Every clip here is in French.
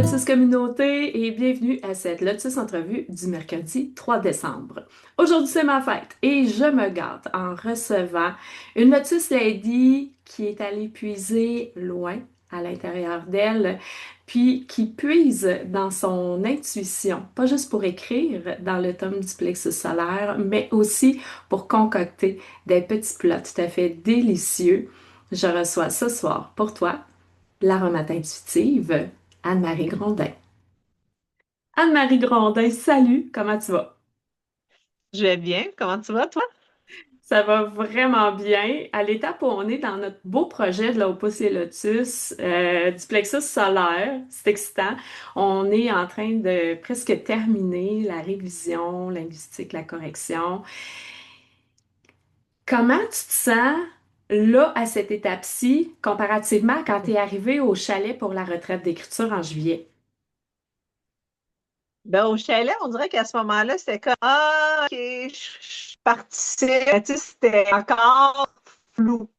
Lotus Communauté et bienvenue à cette Lotus Entrevue du mercredi 3 décembre. Aujourd'hui, c'est ma fête et je me gâte en recevant une Lotus Lady qui est allée puiser loin à l'intérieur d'elle, puis qui puise dans son intuition, pas juste pour écrire dans le tome du plexus solaire, mais aussi pour concocter des petits plats tout à fait délicieux. Je reçois ce soir pour toi l'aromate intuitive, Anne-Marie Grondin. Anne-Marie Grondin, salut, comment tu vas? Je vais bien. Comment tu vas, toi? Ça va vraiment bien. À l'étape où on est dans notre beau projet de la Opus et Lotus, du plexus solaire, c'est excitant. On est en train de presque terminer la révision linguistique, la correction. Comment tu te sens là, à cette étape-ci, comparativement à quand tu es arrivé au chalet pour la retraite d'écriture en juillet? Ben, au chalet, on dirait qu'à ce moment-là, c'était comme Ah, OK, je participe. Tu sais, c'était encore flou.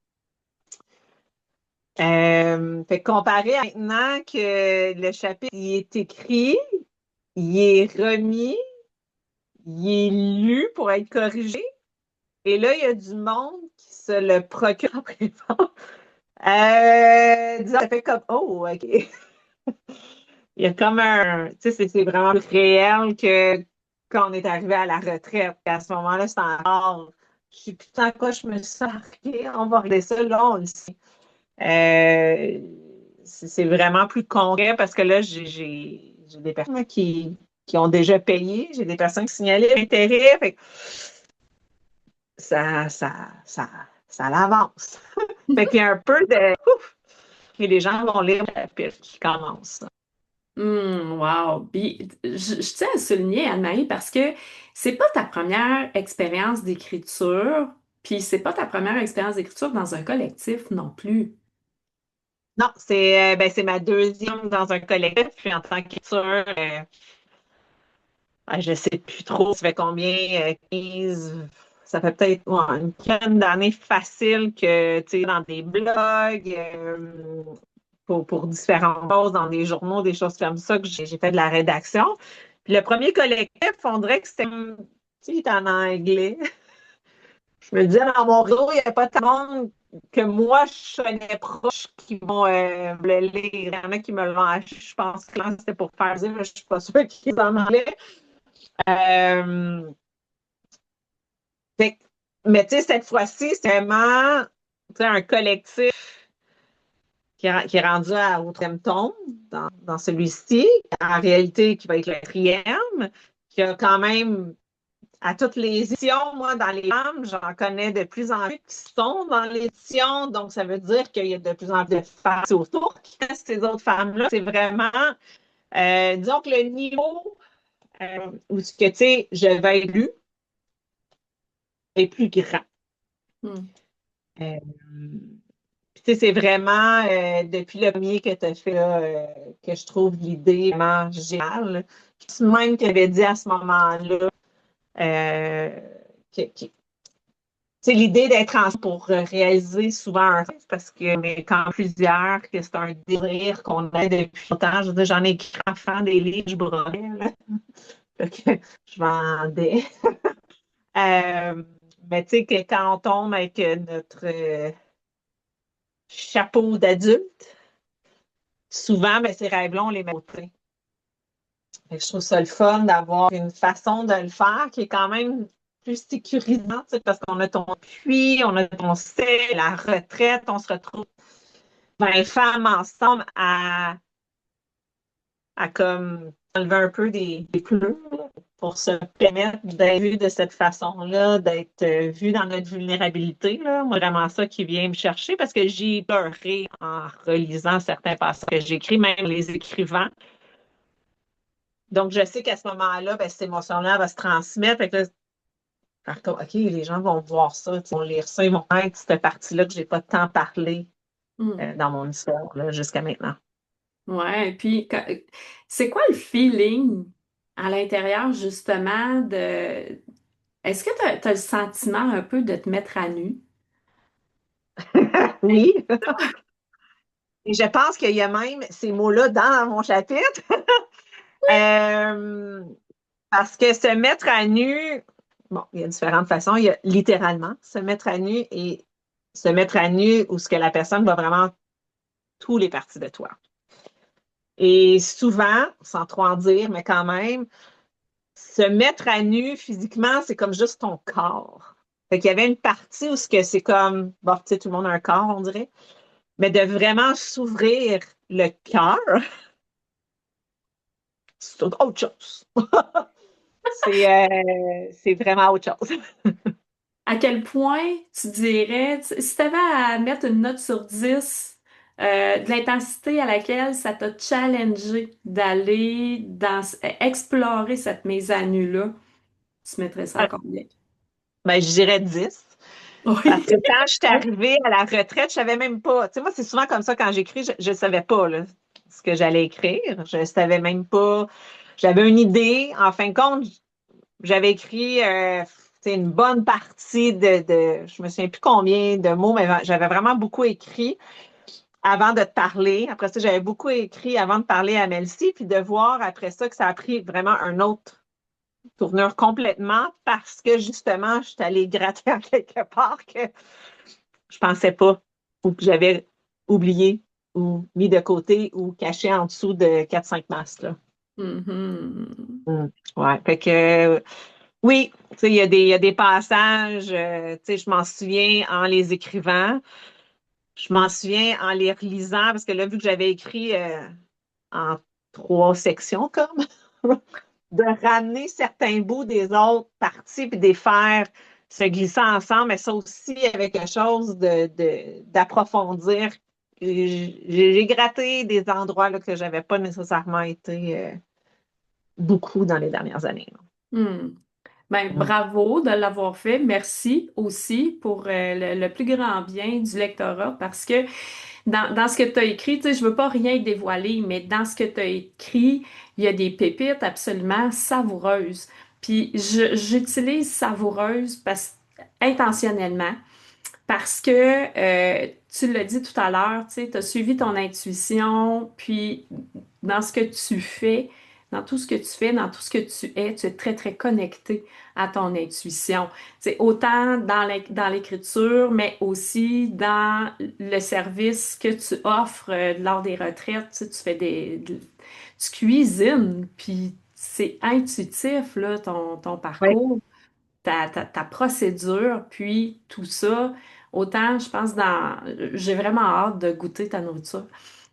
Fait que comparé à maintenant que le chapitre il est écrit, il est remis, il est lu pour être corrigé, et là, il y a du monde qui se le procure après. Disons, ça fait comme Oh, OK. Il y a comme un, tu sais, c'est vraiment plus réel que quand on est arrivé à la retraite. À ce moment-là, c'est encore, je sais plus tant quoi je me suis marquée, on va regarder ça, là, on le sait. Euh, c'est vraiment plus concret parce que là, j'ai des personnes qui ont déjà payé, j'ai des personnes qui signalaient l'intérêt, fait que ça l'avance. Fait qu'il y a un peu de, ouf, et les gens vont lire la pile qui commence. Wow. Puis, je tiens à souligner, Anne-Marie, parce que c'est pas ta première expérience d'écriture, puis c'est pas ta première expérience d'écriture dans un collectif non plus. Non, c'est ben, c'est ma deuxième dans un collectif, puis en tant qu'écriture, je sais plus trop, ça fait combien, 15, ça fait peut-être ouais, une quinzaine d'années facile que, tu sais, dans des blogs, pour différentes choses, dans des journaux, des choses comme ça, que j'ai fait de la rédaction. Puis le premier collectif, on dirait que c'était, tu sais, il est en anglais. Je me disais, dans mon réseau, il n'y a pas tant de monde que moi, je connais proches qui vont le lire. Il y en a qui me l'ont acheté. Je pense que là, c'était pour faire dire, je ne suis pas sûre qu'ils en anglais. Euh, fait mais tu sais, cette fois-ci, c'est vraiment tu sais, un collectif qui est rendu au troisième tome dans celui-ci, en réalité, qui va être le quatrième, qui a quand même à toutes les éditions, moi, dans les femmes, j'en connais de plus en plus qui sont dans l'édition. Donc, ça veut dire qu'il y a de plus en plus de femmes autour qui connaissent ces autres femmes-là. C'est vraiment, disons que le niveau où ce que, tu sais, je vais être lu est plus grand. Hmm. Euh, Puis, tu sais, c'est vraiment depuis le premier que tu as fait là, que je trouve l'idée vraiment géniale. Puis, même tu avais dit à ce moment-là euh, que c'est l'idée d'être ensemble pour réaliser souvent un rêve, parce que mais quand plusieurs, que c'est un désir qu'on a depuis longtemps. Je veux dire, j'en ai écrit enfant des livres, je brodais, là. Fait que je vendais. Euh, mais tu sais, que quand on tombe avec notre chapeau d'adulte, souvent, ben, ces rêves-là, on les met au côté. Fait que je trouve ça le fun d'avoir une façon de le faire qui est quand même plus sécurisante, tu sais, parce qu'on a ton puits, on a ton sel, la retraite, on se retrouve 20 femmes ensemble à comme enlever un peu des pleurs pour se permettre d'être vu de cette façon-là, d'être vu dans notre vulnérabilité. Là. Moi, vraiment ça qui vient me chercher parce que j'ai pleuré en relisant certains passages que j'écris, même les écrivants. Donc, je sais qu'à ce moment-là, ben, cette émotion-là va se transmettre. Fait que là, faire comme, OK, les gens vont voir ça, ils vont lire ça, ils vont être cette partie-là que je n'ai pas tant parlé Hmm. dans mon histoire là, jusqu'à maintenant. Ouais, puis c'est quoi le feeling à l'intérieur justement de... Est-ce que tu as le sentiment un peu de te mettre à nu? Oui. Et je pense qu'il y a même ces mots-là dans mon chapitre. Euh, Parce que se mettre à nu, bon, il y a différentes façons. Il y a littéralement se mettre à nu et se mettre à nu où ce que la personne voit vraiment tous les parties de toi. Et souvent, sans trop en dire, mais quand même, se mettre à nu physiquement, c'est comme juste ton corps. Fait qu'il y avait une partie où ce que c'est comme, bon, tu sais, tout le monde a un corps, on dirait, mais de vraiment s'ouvrir le cœur, c'est autre chose. C'est vraiment autre chose. À quel point tu dirais, si tu avais à mettre une note sur 10 de l'intensité à laquelle ça t'a challengé d'aller explorer cette mise à nu-là, tu mettrais ça à combien? Ben, je dirais 10. Parce Oui. que quand je suis arrivée à la retraite, je savais même pas. Tu sais, moi, c'est souvent comme ça quand j'écris, je ne savais pas là, ce que j'allais écrire. Je ne savais même pas. J'avais une idée. En fin de compte, j'avais écrit tu sais, une bonne partie je me souviens plus combien de mots, mais j'avais vraiment beaucoup écrit avant de te parler. Après ça, j'avais beaucoup écrit avant de parler à Melcy, puis de voir après ça que ça a pris vraiment un autre tournure complètement parce que justement, je suis allée gratter à quelque part que je pensais pas ou que j'avais oublié ou mis de côté ou caché en dessous de 4-5 masques, là. Mhm. Mm. Ouais. Fait que oui, tu sais, il y a des passages, tu sais, je m'en souviens en les écrivant, je m'en souviens en les relisant, parce que là, vu que j'avais écrit en 3 sections, comme, de ramener certains bouts des autres parties puis de les faire se glisser ensemble, mais ça aussi, il y avait quelque chose d'approfondir. J'ai gratté des endroits là, que j'avais pas nécessairement été beaucoup dans les dernières années. Hmm. Ben, Mm. bravo de l'avoir fait. Merci aussi pour le plus grand bien du lectorat parce que dans ce que tu as écrit, tu sais, je veux pas rien dévoiler, mais dans ce que tu as écrit, il y a des pépites absolument savoureuses. Puis j'utilise savoureuse intentionnellement parce que tu l'as dit tout à l'heure, tu sais, tu as suivi ton intuition, puis dans ce que tu fais, dans tout ce que tu fais, dans tout ce que tu es très, très connecté à ton intuition. C'est autant dans l'écriture, mais aussi dans le service que tu offres lors des retraites. Tu sais, tu cuisines, puis c'est intuitif, là, ton Oui. parcours, ta procédure, puis tout ça. Autant, je pense, j'ai vraiment hâte de goûter ta nourriture,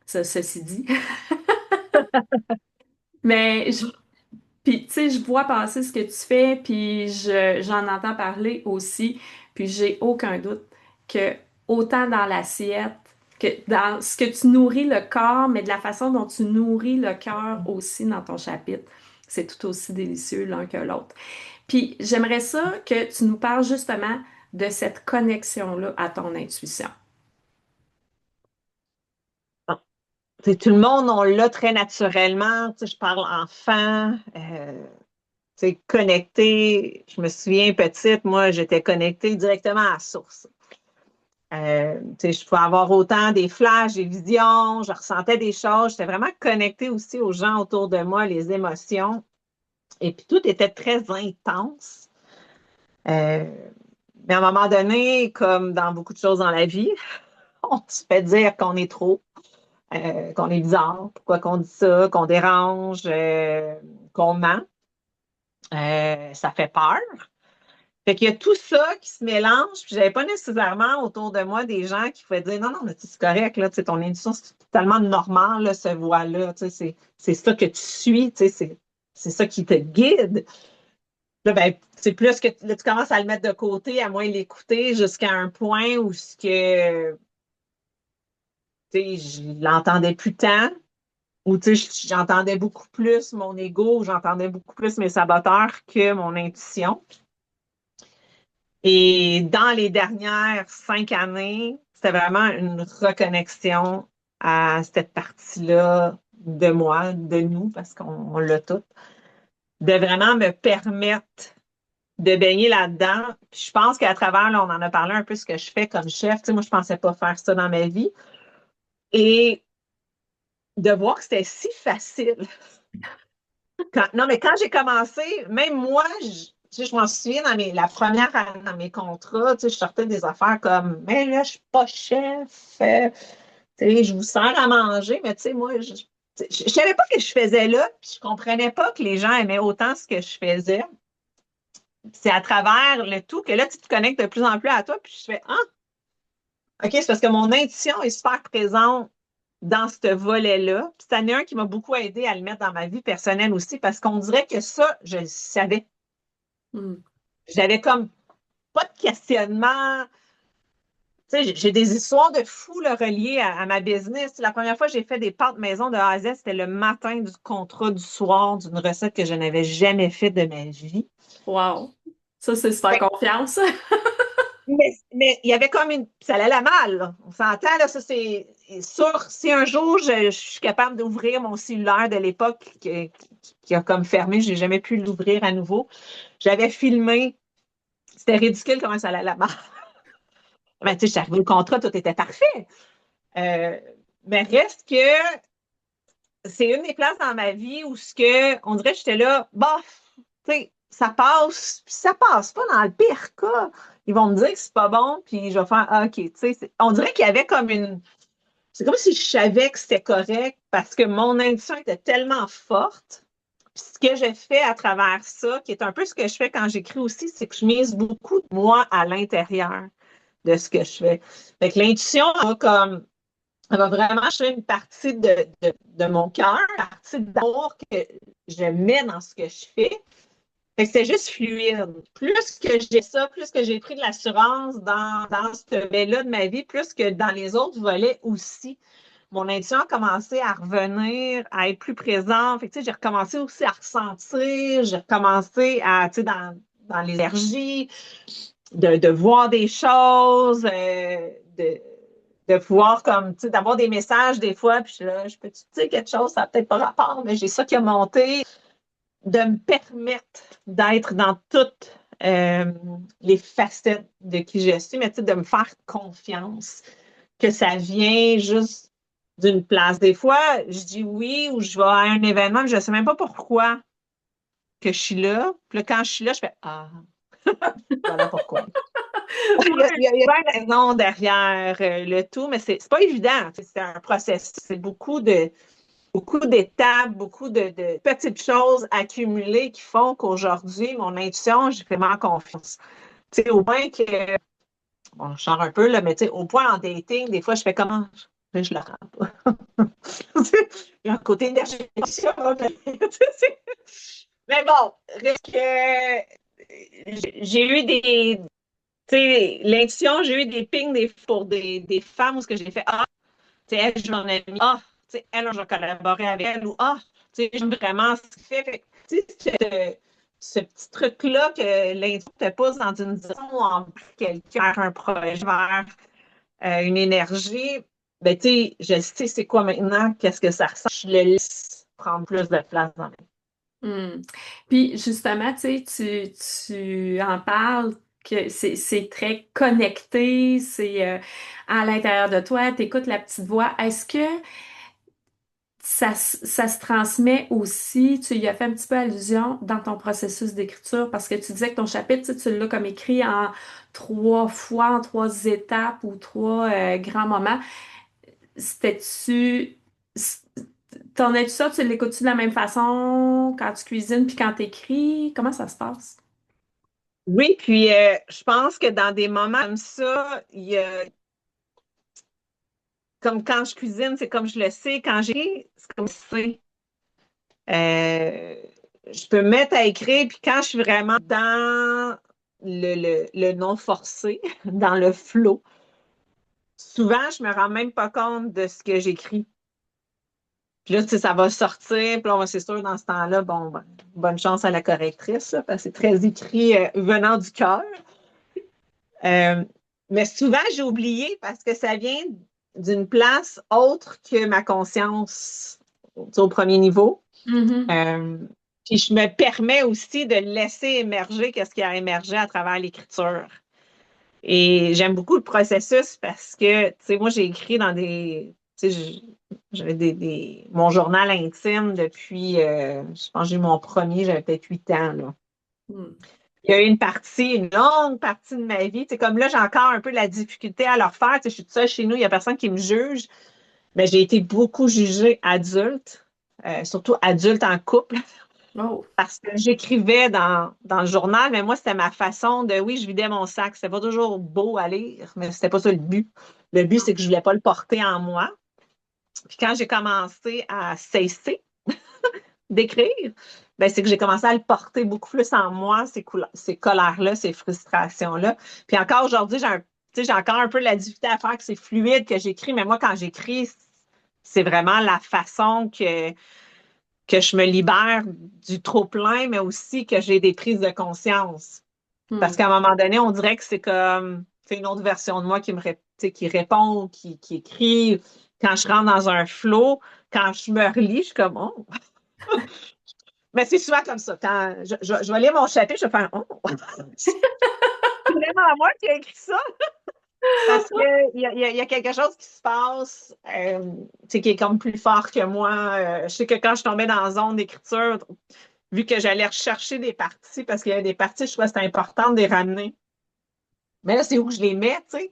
ceci dit. Mais puis, tu sais, je vois passer ce que tu fais, puis j'en entends parler aussi, puis j'ai aucun doute que autant dans l'assiette que dans ce que tu nourris le corps, mais de la façon dont tu nourris le cœur aussi dans ton chapitre, c'est tout aussi délicieux l'un que l'autre. Puis, j'aimerais ça que tu nous parles justement de cette connexion-là à ton intuition. Bon. Tu sais, tout le monde, on l'a très naturellement. Tu sais, je parle enfant, tu sais, connecté. Je me souviens petite, moi, j'étais connectée directement à la source. Tu sais, je pouvais avoir autant des flashs, des visions, je ressentais des choses. J'étais vraiment connectée aussi aux gens autour de moi, les émotions. Et puis tout était très intense. Euh, mais à un moment donné, comme dans beaucoup de choses dans la vie, on se fait dire qu'on est trop, qu'on est bizarre, pourquoi qu'on dit ça, qu'on dérange, qu'on ment. Ça fait peur. Fait qu'il y a tout ça qui se mélange, puis j'avais pas nécessairement autour de moi des gens qui pouvaient dire non, non, mais c'est correct, là, tu sais, ton intuition, c'est totalement normal, là, ce voie-là, tu sais, c'est ça que tu suis, tu sais, c'est ça qui te guide. Là, ben, c'est plus que là, tu commences à le mettre de côté, à moins l'écouter jusqu'à un point où ce que, tu sais, je l'entendais plus tant, ou tu sais, j'entendais beaucoup plus mon ego, j'entendais beaucoup plus mes saboteurs que mon intuition. Et dans les dernières 5 années, c'était vraiment une reconnexion à cette partie-là de moi, de nous, parce qu'on l'a tout, de vraiment me permettre de baigner là-dedans. Puis je pense qu'à travers, là, on en a parlé un peu ce que je fais comme chef. Tu sais, moi, je pensais pas faire ça dans ma vie. Et de voir que c'était si facile. Non, mais quand j'ai commencé, même moi, je m'en souviens la première année dans mes contrats, je sortais des affaires comme, mais là, je suis pas chef, je vous sers à manger, mais moi, je savais pas ce que je faisais là, puis je comprenais pas que les gens aimaient autant ce que je faisais. C'est à travers le tout que là, tu te connectes de plus en plus à toi, puis je fais, ah, OK, c'est parce que mon intuition est super présente dans ce volet-là. Puis, c'en est un qui m'a beaucoup aidé à le mettre dans ma vie personnelle aussi, parce qu'on dirait que ça, je le savais. Hmm. J'avais comme pas de questionnement. Tu sais, j'ai des histoires de fous là, reliées à ma business. La première fois que j'ai fait des pâtes maison de A à Z, c'était le matin du contrat du soir d'une recette que je n'avais jamais faite de ma vie. Wow. Ça, c'est super confiance. Mais il y avait comme une. Ça allait mal, là. On s'entend, là, ça c'est sûr. Si un jour je suis capable d'ouvrir mon cellulaire de l'époque qui a comme fermé, je n'ai jamais pu l'ouvrir à nouveau. J'avais filmé. C'était ridicule comment ça allait mal. Ben, tu sais, j'arrivais au contrat, tout était parfait. Euh, mais reste que c'est une des places dans ma vie où on dirait que j'étais là, bof, tu sais, ça passe, puis ça passe pas dans le pire cas. Ils vont me dire que c'est pas bon, puis je vais faire, ah, OK, tu sais, on dirait qu'il y avait comme une. C'est comme si je savais que c'était correct parce que mon intuition était tellement forte. Puis ce que je fais à travers ça, qui est un peu ce que je fais quand j'écris aussi, c'est que je mise beaucoup de moi à l'intérieur de ce que je fais. Fait que l'intuition va comme elle va vraiment chercher une partie de mon cœur, une partie d'amour que je mets dans ce que je fais. Fait que c'est juste fluide. Plus que j'ai ça, plus que j'ai pris de l'assurance dans ce volet-là de ma vie, plus que dans les autres volets aussi. Mon intuition a commencé à revenir, à être plus présente. Fait que, j'ai recommencé aussi à ressentir, j'ai recommencé à, dans l'énergie, de voir des choses, de pouvoir comme, tu sais, d'avoir des messages des fois, puis là, je peux te dire quelque chose, ça n'a peut-être pas rapport, mais j'ai ça qui a monté, de me permettre d'être dans toutes les facettes de qui je suis, mais tu sais, de me faire confiance, que ça vient juste d'une place. Des fois, je dis oui ou je vais à un événement, mais je ne sais même pas pourquoi que je suis là. Puis là, quand je suis là, je fais Ah, voilà pourquoi. Il y a plein de raisons derrière le tout, mais c'est pas évident. C'est un processus. C'est beaucoup d'étapes, beaucoup de petites choses accumulées qui font qu'aujourd'hui, mon intuition, j'ai vraiment confiance. Tu sais, au point que, bon, je sors un peu, là, mais tu sais, au point en dating, des fois, je fais comment? Je le rends pas. Il y a un côté énergétique. Mais bon, reste que j'ai eu des, tu sais, l'intuition, j'ai eu des pings pour des femmes où ce que j'ai fait, ah, tu sais, elle, je m'en ai mis, ah, tu sais, elle, je vais collaborer avec elle, ou ah, tu sais, j'aime vraiment ce qu'il fait. Fait tu sais, ce petit truc-là que l'intuition te pousse dans une direction en quelqu'un vers un projet, vers une énergie, ben, tu sais, je sais c'est quoi maintenant, qu'est-ce que ça ressent, je le laisse prendre plus de place dans ma vie. Hmm. Puis justement, tu sais, tu en parles que c'est très connecté, c'est à l'intérieur de toi, tu écoutes la petite voix. Est-ce que ça se transmet aussi, tu y as fait un petit peu allusion dans ton processus d'écriture parce que tu disais que ton chapitre, tu l'as comme écrit en trois fois, en trois étapes ou trois grands moments. C'était-tu... Ton intuition, tu l'écoutes-tu de la même façon quand tu cuisines puis quand tu écris? Comment ça se passe? Oui, puis je pense que dans des moments comme ça, il y a comme quand je cuisine, c'est comme je le sais. Quand j'ai, c'est comme c'est. Euh, je peux me mettre à écrire, puis quand je suis vraiment dans le non forcé, dans le flow, souvent, je me rends même pas compte de ce que j'écris. Puis là, tu sais, ça va sortir, puis là, c'est sûr, dans ce temps-là, bon, ben, bonne chance à la correctrice, là, parce que c'est très écrit venant du cœur. Euh, mais souvent, j'ai oublié parce que ça vient d'une place autre que ma conscience au premier niveau. Mhm. Euh, Puis je me permets aussi de laisser émerger ce qui a émergé à travers l'écriture. Et j'aime beaucoup le processus parce que, tu sais, moi, j'ai écrit dans des sais, j'avais mon journal intime depuis, je pense que j'ai eu mon premier, j'avais peut-être 8 ans, là. Hmm. Il y a eu une longue partie de ma vie. Tu sais, comme là, j'ai encore un peu de la difficulté à le refaire. Tu sais, je suis toute seule chez nous, il n'y a personne qui me juge. Mais j'ai été beaucoup jugée adulte, surtout adulte en couple, Oh. parce que j'écrivais dans le journal, mais moi, c'était ma façon de, oui, je vidais mon sac. C'était pas toujours beau à lire, mais c'était pas ça le but. Le but, c'est que je voulais pas le porter en moi. Puis quand j'ai commencé à cesser d'écrire, ben, c'est que j'ai commencé à le porter beaucoup plus en moi, ces colères-là, ces frustrations-là. Puis encore aujourd'hui, j'ai encore un peu la difficulté à faire que c'est fluide que j'écris, mais moi, quand j'écris, c'est vraiment la façon que je me libère du trop-plein, mais aussi que j'ai des prises de conscience. Parce Hmm. qu'à un moment donné, on dirait que c'est comme c'est une autre version de moi qui répond, qui écrit. Quand je rentre dans un flow, quand je me relis, je suis comme oh. Mais c'est souvent comme ça. Quand je vais lire mon chapitre, je vais faire oh. C'est vraiment moi qui ai écrit ça. Parce qu'il y a quelque chose qui se passe qui est comme plus fort que moi. Je sais que quand je tombais dans la zone d'écriture, vu que j'allais rechercher des parties, parce qu'il y a des parties, je trouvais que c'était important de les ramener. Mais là, c'est où que je les mets, tu sais,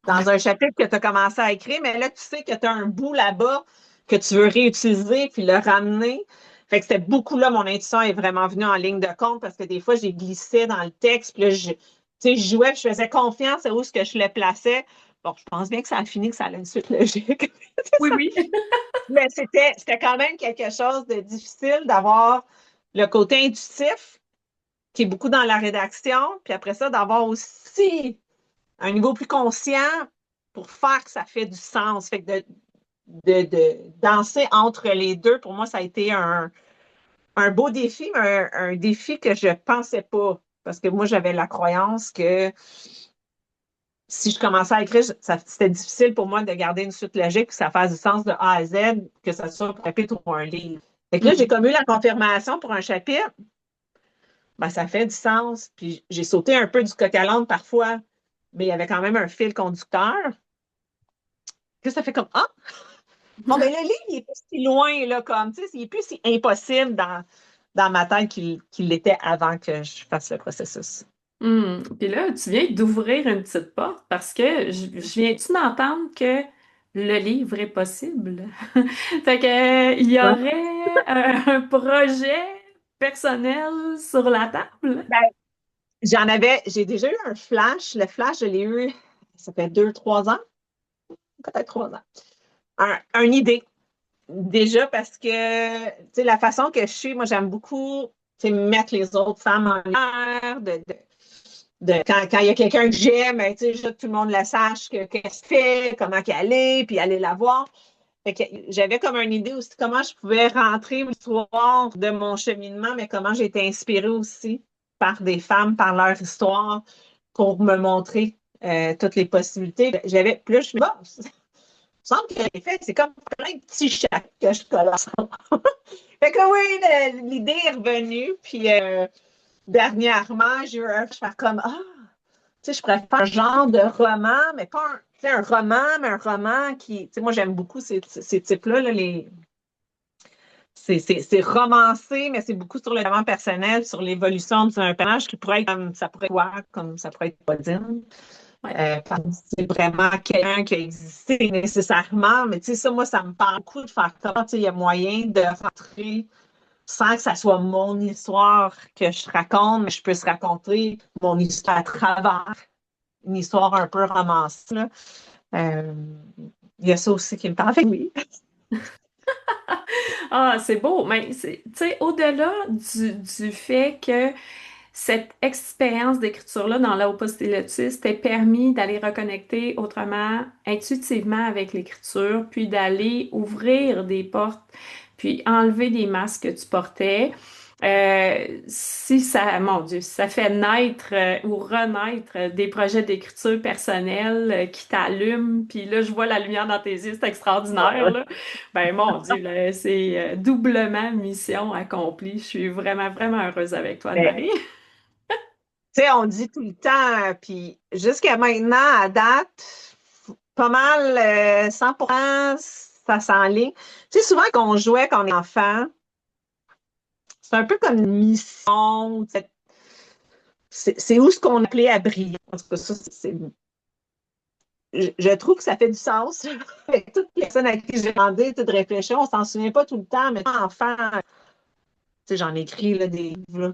Ouais. dans un chapitre que tu as commencé à écrire, mais là, tu sais que tu as un bout là-bas que tu veux réutiliser puis le ramener. Fait que c'était beaucoup là, mon intuition est vraiment venue en ligne de compte parce que des fois, j'ai glissé dans le texte, puis là, tu sais, je jouais, puis je faisais confiance à où est-ce que je le plaçais. Bon, je pense bien que ça a fini, que ça a une suite logique. Oui, oui. Mais c'était quand même quelque chose de difficile d'avoir le côté intuitif, qui est beaucoup dans la rédaction, puis après ça, d'avoir aussi un niveau plus conscient pour faire que ça fait du sens. Fait que de danser entre les deux, pour moi, ça a été un beau défi, mais un défi que je ne pensais pas. Parce que moi, j'avais la croyance que si je commençais à écrire, c'était difficile pour moi de garder une suite logique, que ça fasse du sens de A à Z, que ça soit un chapitre ou un livre. Fait que là, j'ai Hmm. comme eu la confirmation pour un chapitre, ben, ça fait du sens. Puis j'ai sauté un peu du coq à l'âne parfois, mais il y avait quand même un fil conducteur. Que ça fait comme ah, bon ben le livre il est pas si loin là comme tu sais, il est plus si impossible dans ma tête qu'il l'était avant que je fasse le processus. Hmm. Puis là, tu viens d'ouvrir une petite porte parce que je viens-tu d'entendre que le livre est possible? Fait que, il y Ouais. aurait un projet personnel sur la table? Ben, j'ai déjà eu un flash. Le flash, je l'ai eu, ça fait 2, 3 ans, peut-être 3 ans. Une idée. Déjà parce que, tu sais, la façon que je suis, moi, j'aime beaucoup, tu sais, mettre les autres femmes en l'air, quand il y a quelqu'un que j'aime, ben, tu sais, que tout le monde le sache qu'elle se fait, comment qu'elle est, puis aller la voir. Fait que j'avais comme une idée aussi de comment je pouvais rentrer l'histoire de mon cheminement, mais comment j'ai été inspirée aussi par des femmes, par leur histoire, pour me montrer toutes les possibilités. J'avais plus, je me dis, bon, il me semble que les faits, c'est comme plein de petits chats que je colle ensemble. Fait que oui, l'idée est revenue, puis dernièrement, j'ai eu un, je fais comme, ah, tu sais, je préfère un genre de roman, mais pas un, tu sais, un roman, mais un roman qui, tu sais, moi, j'aime beaucoup ces types-là, là, c'est romancé, mais c'est beaucoup sur le développement personnel, sur l'évolution d'un personnage qui pourrait être comme, ça pourrait être quoi, comme ça pourrait être Bodine. Ouais. C'est vraiment quelqu'un qui a existé nécessairement, mais tu sais, ça, moi, ça me parle beaucoup de faire comment, tu sais, il y a moyen de rentrer sans que ça soit mon histoire que je raconte, mais je peux se raconter mon histoire à travers une histoire un peu romancée. Là. Euh, il y a ça aussi qui me parle. Fait que oui. Ah, c'est beau, mais tu sais, au-delà du fait que cette expérience d'écriture-là dans la Lotus t'ait permis d'aller reconnecter autrement, intuitivement avec l'écriture, puis d'aller ouvrir des portes, puis enlever des masques que tu portais. Si ça, mon Dieu, si ça fait naître ou renaître des projets d'écriture personnelle qui t'allument, puis là, je vois la lumière dans tes yeux, c'est extraordinaire, là. Ben, mon Dieu, là, c'est doublement mission accomplie. Je suis vraiment, vraiment heureuse avec toi, Mais, Anne-Marie. tu sais, on dit tout le temps, puis jusqu'à maintenant, à date, pas mal 100%, ça s'enligne. Tu sais, souvent, quand on jouait quand on est enfant, c'est un peu comme une mission. C'est où ce qu'on appelait à briller. En tout cas, je trouve que ça fait du sens. Avec toutes les personnes à qui j'ai demandé de réfléchir, on s'en souvient pas tout le temps, mais enfant, tu sais, j'en ai écrit là, des livres. Là.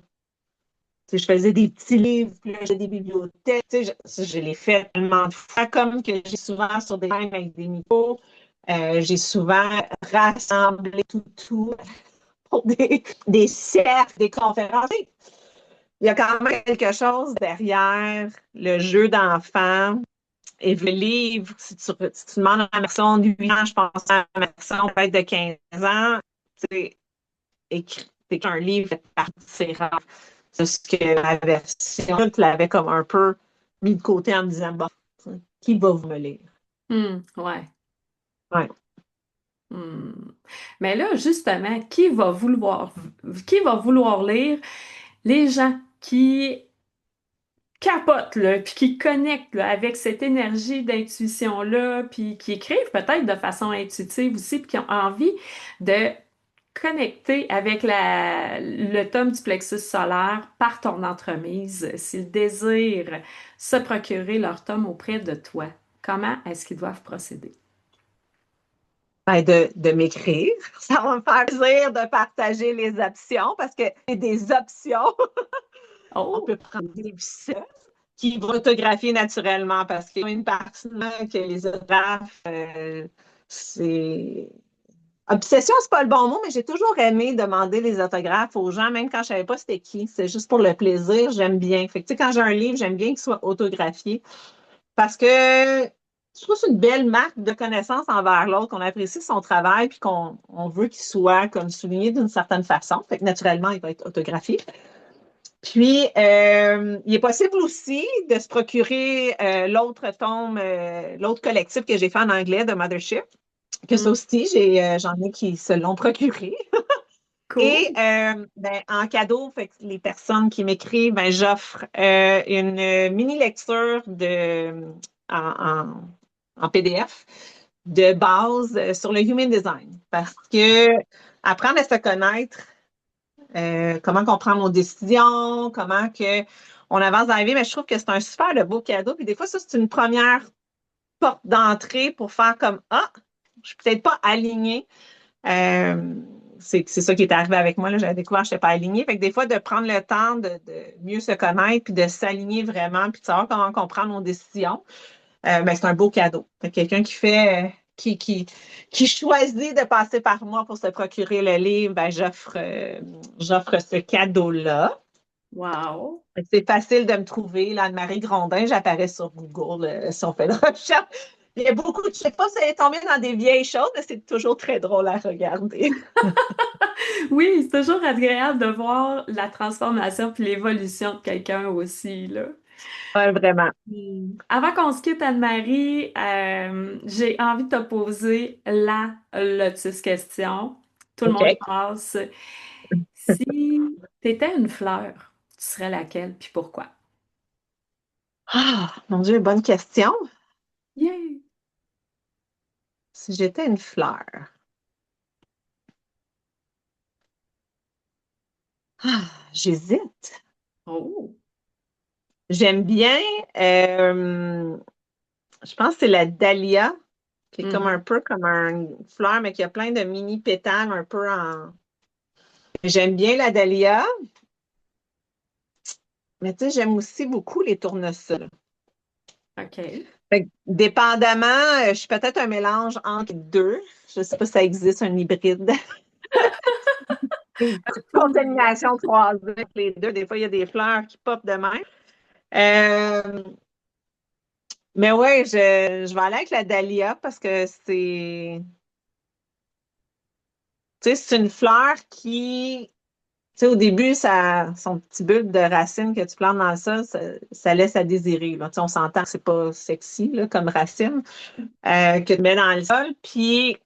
Tu sais, je faisais des petits livres, puis là, j'ai des bibliothèques. Tu sais, je l'ai fait tellement de fois, comme que j'ai souvent sur des scènes avec des micros. J'ai souvent rassemblé tout pour des cercles, des conférences. Il y a quand même quelque chose derrière le jeu d'enfant. Et le livre, si tu demandes à une personne de 8 ans, je pense à une personne peut-être de 15 ans, tu sais, écrit un livre c'est rare. C'est ce que la version, tu l'avais comme un peu mis de côté en me disant, bon, qui va vous me lire? Ouais. Ouais. Hmm. Mais là, justement, qui va vouloir lire les gens qui capotent, là, puis qui connectent là, avec cette énergie d'intuition-là, puis qui écrivent peut-être de façon intuitive aussi, puis qui ont envie de connecter avec le tome du plexus solaire par ton entremise, s'ils désirent se procurer leur tome auprès de toi. Comment est-ce qu'ils doivent procéder? Ben, de m'écrire. Ça va me faire plaisir de partager les options parce que c'est des options. On Oh, peut prendre des seul qui vont photographier naturellement parce qu'il y a une partie que les autographes, c'est. Obsession, c'est pas le bon mot, mais j'ai toujours aimé demander les autographes aux gens, même quand je savais pas c'était qui. C'est juste pour le plaisir, j'aime bien. Fait que, tu sais, quand j'ai un livre, j'aime bien qu'il soit autographié parce que je trouve que c'est une belle marque de connaissance envers l'autre, qu'on apprécie son travail puis qu'on veut qu'il soit comme souligné d'une certaine façon. Fait que naturellement, il va être autographié. Puis, il est possible aussi de se procurer l'autre tome, l'autre collectif que j'ai fait en anglais de Mothership, que ça hmm, aussi, j'en ai qui se l'ont procuré. Et cool. ben, en cadeau, fait que les personnes qui m'écrivent, ben, j'offre une mini-lecture en, en PDF de base sur le human design. Parce que apprendre à se connaître, comment qu'on prend nos décisions, comment que on avance dans la vie, mais je trouve que c'est un super de beau cadeau. Puis des fois, ça, c'est une première porte d'entrée pour faire comme Ah, je suis peut-être pas alignée. Euh, c'est ça qui est arrivé avec moi. Là. J'avais découvert que je n'étais pas alignée. Fait que des fois, de prendre le temps de mieux se connaître, puis de s'aligner vraiment, puis de savoir comment on prend nos décisions, ben, c'est un beau cadeau. Fait que quelqu'un qui fait qui choisit de passer par moi pour se procurer le livre, ben, j'offre ce cadeau-là. Wow. C'est facile de me trouver. Là, Anne-Marie Grondin, j'apparais sur Google si on fait de recherche. Il y a beaucoup, je ne sais pas si elle est tombée dans des vieilles choses, mais c'est toujours très drôle à regarder. Oui, c'est toujours agréable de voir la transformation puis l'évolution de quelqu'un aussi, là. Ouais, vraiment. Avant qu'on se quitte, Anne-Marie, j'ai envie de te poser la lotus question. Tout le monde y OK. passe. Si tu étais une fleur, tu serais laquelle puis pourquoi? Ah, mon Dieu, bonne question. Yay! Si j'étais une fleur, j'hésite. Oh! J'aime bien, je pense que c'est la dahlia, qui est comme un Mhm. peu comme une fleur, mais qui a plein de mini pétales un peu en. J'aime bien la dahlia, mais tu sais, j'aime aussi beaucoup les tournesols. OK. Fait que, dépendamment, je suis peut-être un mélange entre les deux. Je ne sais pas si ça existe, un hybride. Une petite Cool. contamination croisée entre les deux. Des fois, il y a des fleurs qui popent de même. Euh, mais ouais, je vais aller avec la dahlia parce que tu sais, c'est une fleur qui, tu sais, au début, son petit bulbe de racine que tu plantes dans le sol, ça laisse à désirer. Là. Tu sais, on s'entend que c'est pas sexy là, comme racine que tu mets dans le sol. Puis,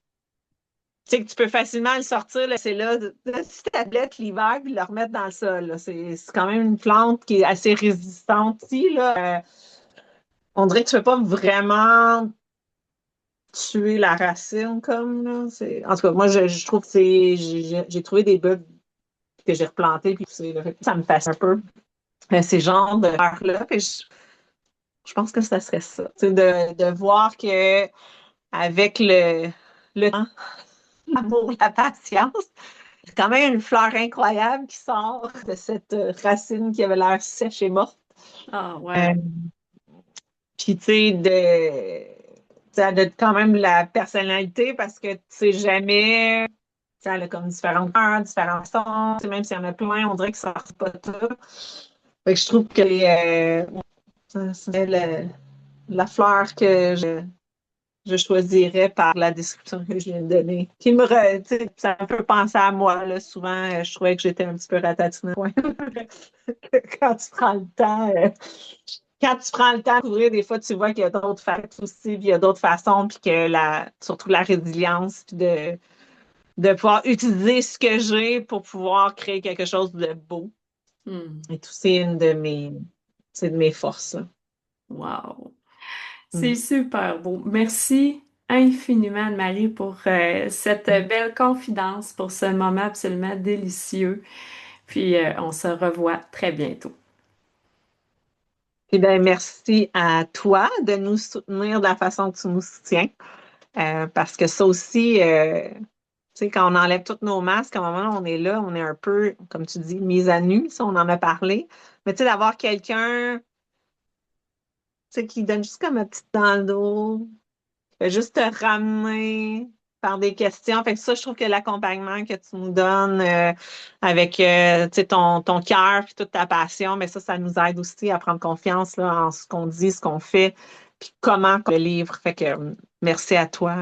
tu sais, que tu peux facilement le sortir, c'est là, de cette tablette l'hiver, puis le remettre dans le sol. Là. C'est quand même une plante qui est assez résistante. Si, là, on dirait que tu ne peux pas vraiment tuer la racine, comme, là. En tout cas, moi, je trouve que c'est. J'ai trouvé des bugs que j'ai replantés, puis ça me fascine un peu. Ces genres de là puis je pense que ça serait ça. Tu sais, de voir que avec le temps, l'amour, la patience, c'est quand même une fleur incroyable qui sort de cette racine qui avait l'air sèche et morte. Ah, Euh, ouais. Puis, tu sais, ça a quand même la personnalité parce que tu sais jamais. Ça a comme différentes couleurs, différents sons. Tu sais, même s'il y en a plein, on dirait que ça ne sort pas tout. Fait que je trouve que c'est la fleur que je choisirais par la description que je viens de donner. Tu sais, ça me fait penser à moi. Là. Souvent, je trouvais que j'étais un petit peu ratatinée. Ouais. Quand tu prends le temps, quand tu prends le temps de couvrir, des fois, tu vois qu'il y a d'autres facettes aussi, puis il y a d'autres façons, puis que surtout la résilience, puis de pouvoir utiliser ce que j'ai pour pouvoir créer quelque chose de beau. Hmm. Et tout, c'est c'est de mes forces. Là. Wow. C'est Mm. super beau. Merci infiniment, Anne-Marie, pour cette belle confidence, pour ce moment absolument délicieux. Puis on se revoit très bientôt. Puis ben, merci à toi de nous soutenir de la façon que tu nous soutiens. Parce que ça aussi, tu sais, quand on enlève tous nos masques, à un moment, on est là, on est un peu, comme tu dis, mise à nu, ça, on en a parlé. Mais tu sais, d'avoir quelqu'un, tu sais, qui donne juste comme un petit dans le dos, qui fait juste te ramener par des questions. Fait que ça, je trouve que l'accompagnement que tu nous donnes avec, tu sais, ton cœur puis toute ta passion, mais ça nous aide aussi à prendre confiance là, en ce qu'on dit, ce qu'on fait, puis comment on le livre. Fait que merci à toi.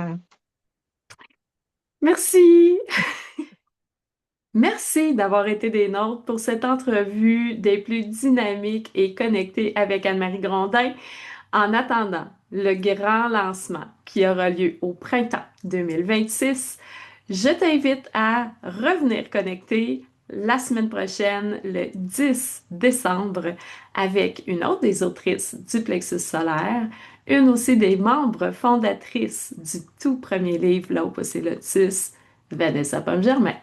Merci! Merci d'avoir été des nôtres pour cette entrevue des plus dynamiques et connectées avec Anne-Marie Grondin. En attendant le grand lancement qui aura lieu au printemps 2026, je t'invite à revenir connecter la semaine prochaine, le 10 décembre, avec une autre des autrices du Plexus solaire, une aussi des membres fondatrices du tout premier livre Là où pousser Lotus, Vanessa Pomme-Germain.